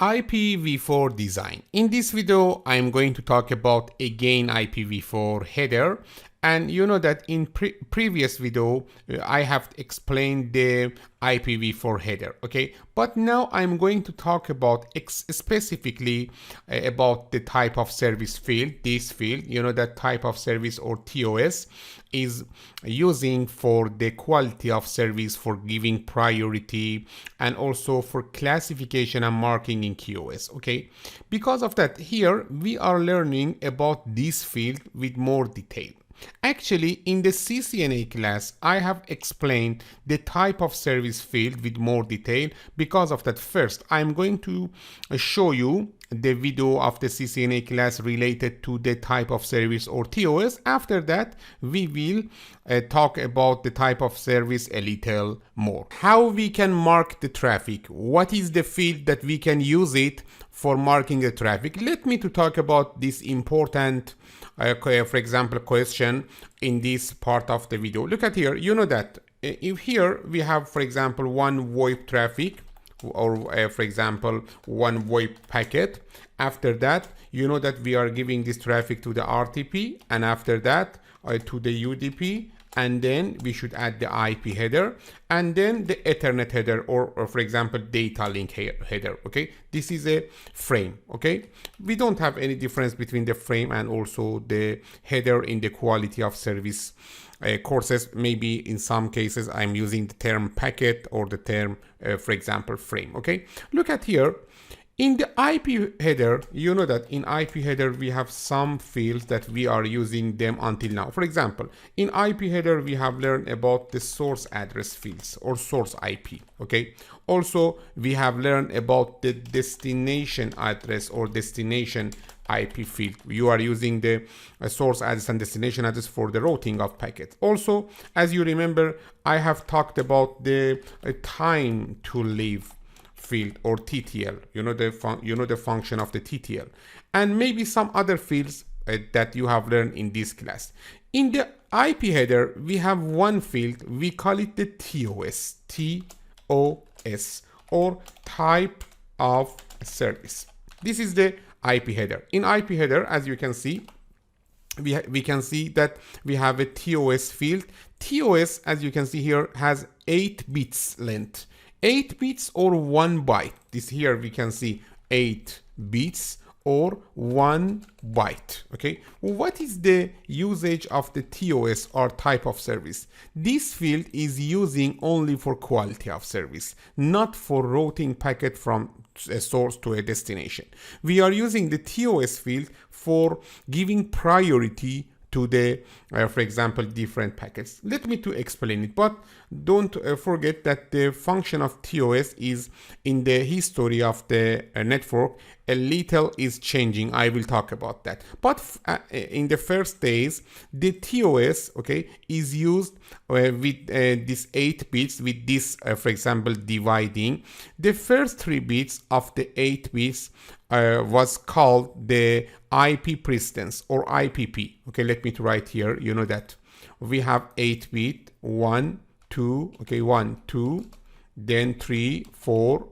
IPv4 design. In this video, I'm going to talk about again IPv4 header. And you know that in previous video, I have explained the IPv4 header, okay? But now I'm going to talk about specifically about the type of service field, this field, you know, that type of service or ToS is using for the quality of service, for giving priority, and also for classification and marking in QoS, okay? Because of that, here we are learning about this field with more detail. Actually, in the CCNA class, I have explained the type of service field with more detail. Because of that, first, I'm going to show you the video of the CCNA class related to the type of service or ToS. After that, we will talk about the type of service a little more. How we can mark the traffic. What is the field that we can use it for marking the traffic? Let me to talk about this important for example, question in this part of the video. Look at here, you know that if here we have, for example, one VoIP traffic or for example, one VoIP packet. After that, you know that we are giving this traffic to the RTP, and after that to the UDP, and then we should add the IP header, and then the Ethernet header, or for example, data link header, okay? This is a frame, okay? We don't have any difference between the frame and also the header in the quality of service courses. Maybe in some cases, I'm using the term packet or the term, for example, frame, okay? Look at here. In the IP header, you know that in IP header, we have some fields that we are using them until now. For example, in IP header, we have learned about the source address fields or source IP, okay? Also, we have learned about the destination address or destination IP field. You are using the source address and destination address for the routing of packets. Also, as you remember, I have talked about the time to leave field or TTL, you know the function of the TTL, and maybe some other fields that you have learned in this class. In the IP header, we have one field, we call it the ToS, ToS, or type of service. This is the IP header. In IP header, as you can see, we can see that we have a ToS field. ToS, as you can see here, has 8 bits length. 8 bits or 1 byte. This here we can see 8 bits or 1 byte. Okay, what is the usage of the ToS or type of service? This field is using only for quality of service, not for routing packet from a source to a destination. We are using the ToS field for giving priority to the, for example, different packets. Let me to explain it, but don't forget that the function of ToS is in the history of the network. A little is changing. I will talk about that. But in the first days, the ToS, okay, is used with these 8 bits, with this, for example, dividing. The first 3 bits of the 8 bits was called the IP precedence or IPP. Okay, let me to write here. You know that we have 8 bit, 1, 2, okay, 1, 2, then 3, 4,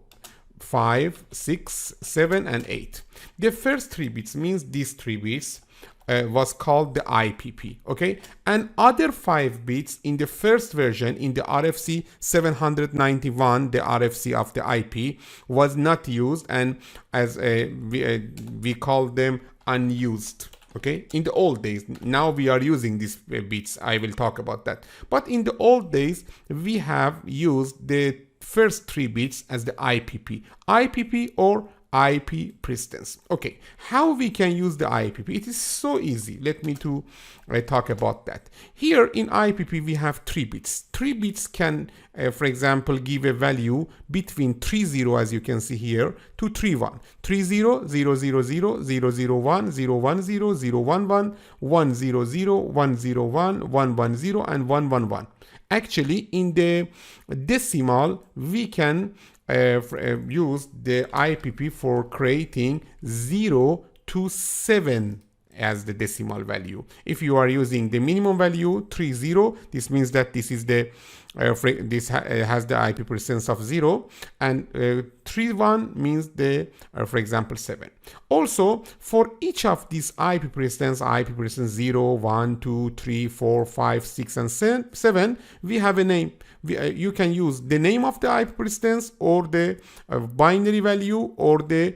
5, 6, 7, and 8. The first 3 bits means these 3 bits was called the IPP, okay? And other 5 bits in the first version, in the RFC 791, the RFC of the IP, was not used, and as we call them unused. Okay, in the old days. Now we are using these bits. I will talk about that. But in the old days, we have used the first 3 bits as the IPP or IP precedence. Okay, how we can use the IPP? It is so easy. Let me to talk about that. Here in IPP, we have 3 bits. 3 bits can, for example, give a value between 30, as you can see here, to 31. 30, 000, 001, 010, 011, 100, 101, 110, and 111. Actually, in the decimal, we can use the IPP for creating 0 to 7 as the decimal value. If you are using the minimum value 30, this means that this is the this has the IP precedence of 0, and 3.1 means the, for example, 7. Also, for each of these IP precedence 0, 1, 2, 3, 4, 5, 6, and 7, we have a name. You can use the name of the IP precedence, or the binary value, or the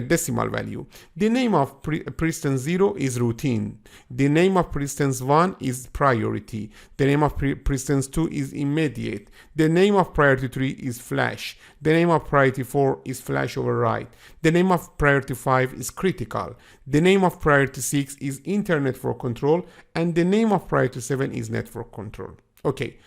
decimal value. The name of precedence 0 is routine. The name of precedence 1 is priority. The name of precedence 2 is immediate. The name of priority 3 is flash. The name of priority 4 is flash override. The name of priority 5 is critical. The name of priority 6 is internet for control, and the name of priority 7 is network control. Okay,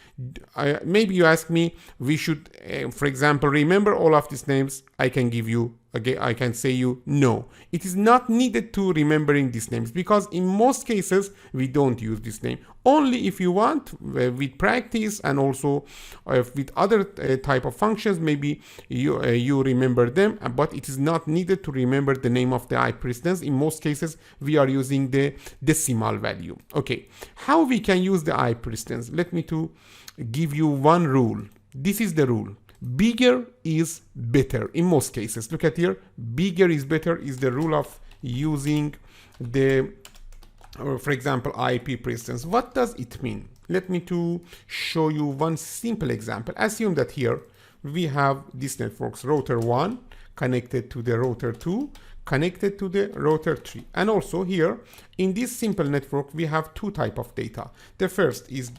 maybe you ask me, we should, for example, remember all of these names. I can give you, again, I can say you, no. It is not needed to remembering these names, because in most cases, we don't use this name. Only if you want, with practice and also with other type of functions, maybe you remember them, but it is not needed to remember the name of the IP precedence. In most cases, we are using the decimal value. Okay, how we can use the IP precedence? Let me to give you one rule. This is the rule. Bigger is better in most cases. Look at here. Bigger is better is the rule of using the, for example, IP precedence. What does it mean? Let me to show you one simple example. Assume that here we have this network's router 1 connected to the router 2, connected to the router 3. And also here in this simple network, we have two types of data. The first is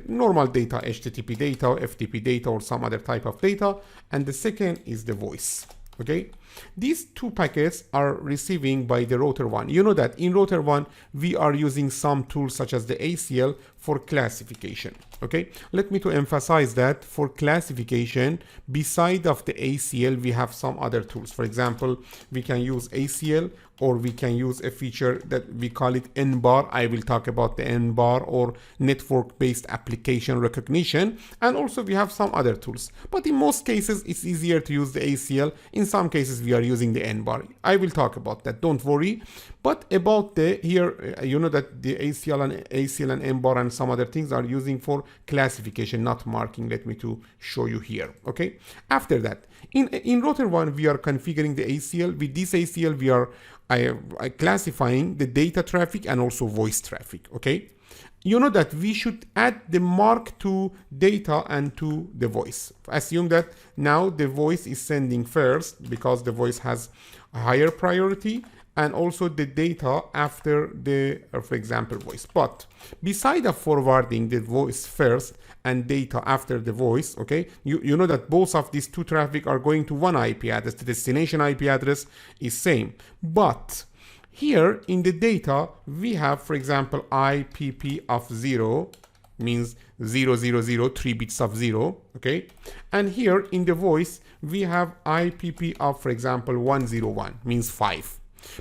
normal data, HTTP data, FTP data, or some other type of data. And the second is the voice. Okay, these two packets are receiving by the router 1. You know that in router 1, we are using some tools such as the ACL for classification. Okay, let me to emphasize that for classification, beside of the ACL, we have some other tools. For example, we can use ACL, or we can use a feature that we call it NBAR. I will talk about the NBAR, or network-based application recognition. And also we have some other tools. But in most cases, it's easier to use the ACL. In some cases, we are using the NBAR. I will talk about that, don't worry. But about the here, you know that the ACL and NBAR and some other things are using for classification, not marking. Let me to show you here. Okay. After that, in router 1, we are configuring the ACL. With this ACL, we are classifying the data traffic and also voice traffic. Okay. You know that we should add the mark to data and to the voice. Assume that now the voice is sending first, because the voice has a higher priority, and also the data after the, for example, voice. But beside of forwarding the voice first and data after the voice, okay, you know that both of these two traffic are going to one IP address. The destination IP address is same. But here in the data, we have, for example, IPP of 0, means 000, 3 bits of 0, okay? And here in the voice, we have IPP of, for example, 101, means 5.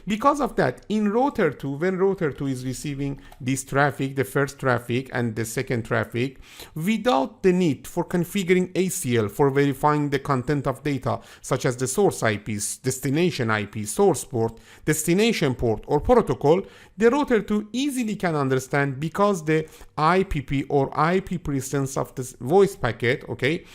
Because of that, in router 2, when router 2 is receiving this traffic, the first traffic and the second traffic, without the need for configuring ACL for verifying the content of data, such as the source IPs, destination IP, source port, destination port, or protocol, the router 2 easily can understand, because the IPP or IP precedence of this voice packet, okay,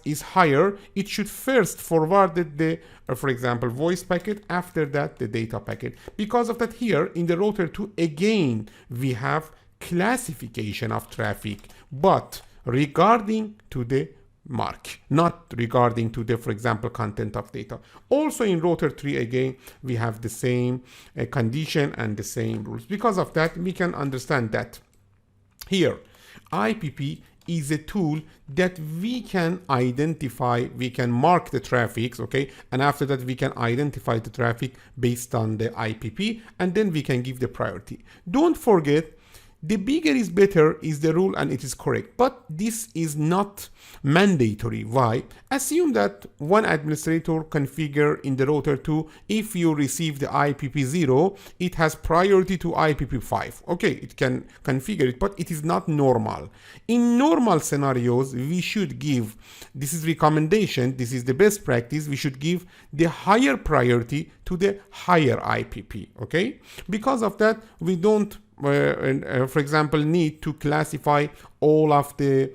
is higher. It should first forward the for example, voice packet, after that the data packet. Because of that, here in the router 2, again we have classification of traffic, but regarding to the mark, not regarding to the, for example, content of data. Also in router 3, again we have the same condition and the same rules. Because of that, we can understand that here IPP is a tool that we can identify, we can mark the traffic, okay, and after that we can identify the traffic based on the IPP, and then we can give the priority. Don't forget, the bigger is better is the rule, and it is correct, but this is not mandatory. Why? Assume that one administrator configure in the router 2, if you receive the IPP 0, it has priority to IPP 5. Okay, it can configure it, but it is not normal. In normal scenarios, we should give, this is recommendation, this is the best practice, we should give the higher priority to the higher IPP, okay? Because of that, we don't for example, need to classify all of the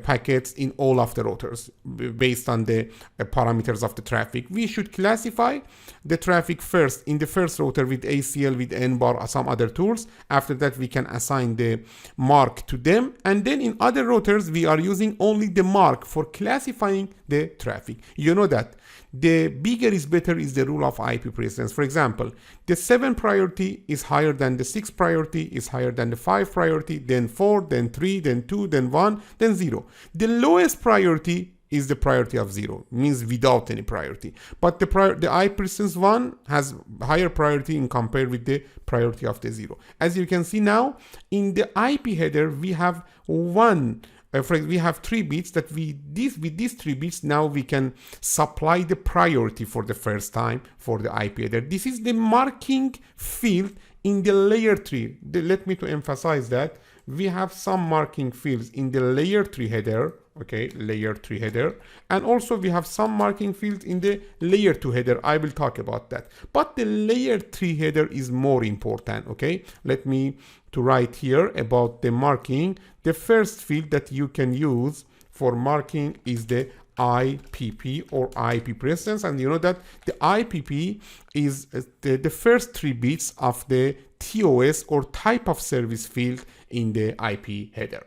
packets in all of the routers based on the parameters of the traffic. We should classify the traffic first in the first router with ACL, with NBAR, or some other tools. After that, we can assign the mark to them. And then in other routers, we are using only the mark for classifying the traffic. You know that the bigger is better is the rule of IP precedence. For example, the 7 priority is higher than the 6 priority, is higher than the 5 priority, then 4, then 3, then 2, then 1, then 0. The lowest priority is the priority of 0, means without any priority. But the IP precedence 1 has higher priority in compared with the priority of the 0. As you can see now, in the IP header, we have we have 3 bits that with these 3 bits now we can supply the priority for the first time for the IP header. This is the marking field in the layer 3. Let me to emphasize that we have some marking fields in the layer 3 header, okay, layer 3 header, and also we have some marking fields in the layer 2 header. I will talk about that, but the layer 3 header is more important. Okay, let me to write here about the marking. The first field that you can use for marking is the IPP or IP precedence, and you know that the IPP is the first 3 bits of the ToS or type of service field in the IP header.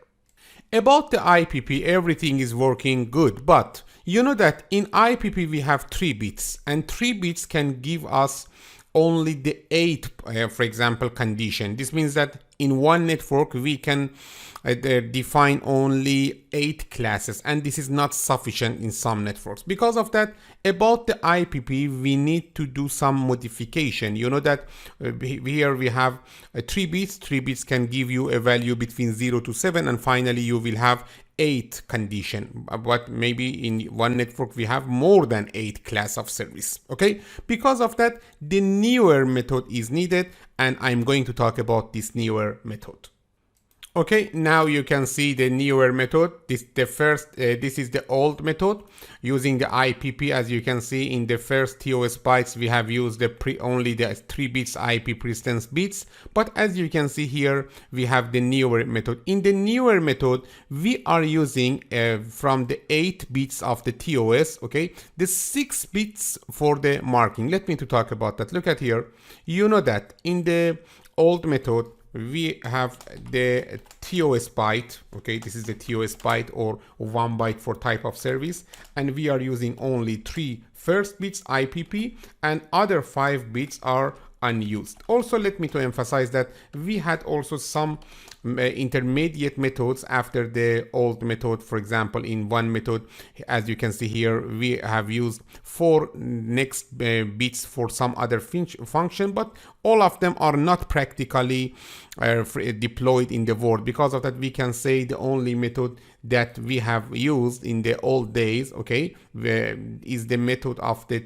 About the IPP, everything is working good, but you know that in IPP we have 3 bits, and 3 bits can give us only the 8, for example, condition. This means that in one network we can define only 8 classes, and this is not sufficient in some networks. Because of that, about the IPP we need to do some modification. You know that here we have 3 bits. 3 bits can give you a value between 0 to 7, and finally you will have 8 condition, but maybe in one network we have more than 8 class of service. Okay, because of that the newer method is needed, and I'm going to talk about this newer method. Okay, now you can see the newer method. This is the old method using the IPP. As you can see, in the first ToS bytes we have used only the 3 bits IP precedence bits, but as you can see here we have the newer method. In the newer method we are using from the 8 bits of the ToS, okay, the 6 bits for the marking. Let me to talk about that. Look at here. You know that in the old method we have the ToS byte. Okay, this is the ToS byte or 1 byte for type of service, and we are using only 3 first bits IPP, and other 5 bits are unused. Also, let me to emphasize that we had also some intermediate methods after the old method. For example, in one method, as you can see here, we have used 4 next bits for some other function, but all of them are not practically deployed in the world. Because of that, we can say the only method that we have used in the old days, okay, is the method of the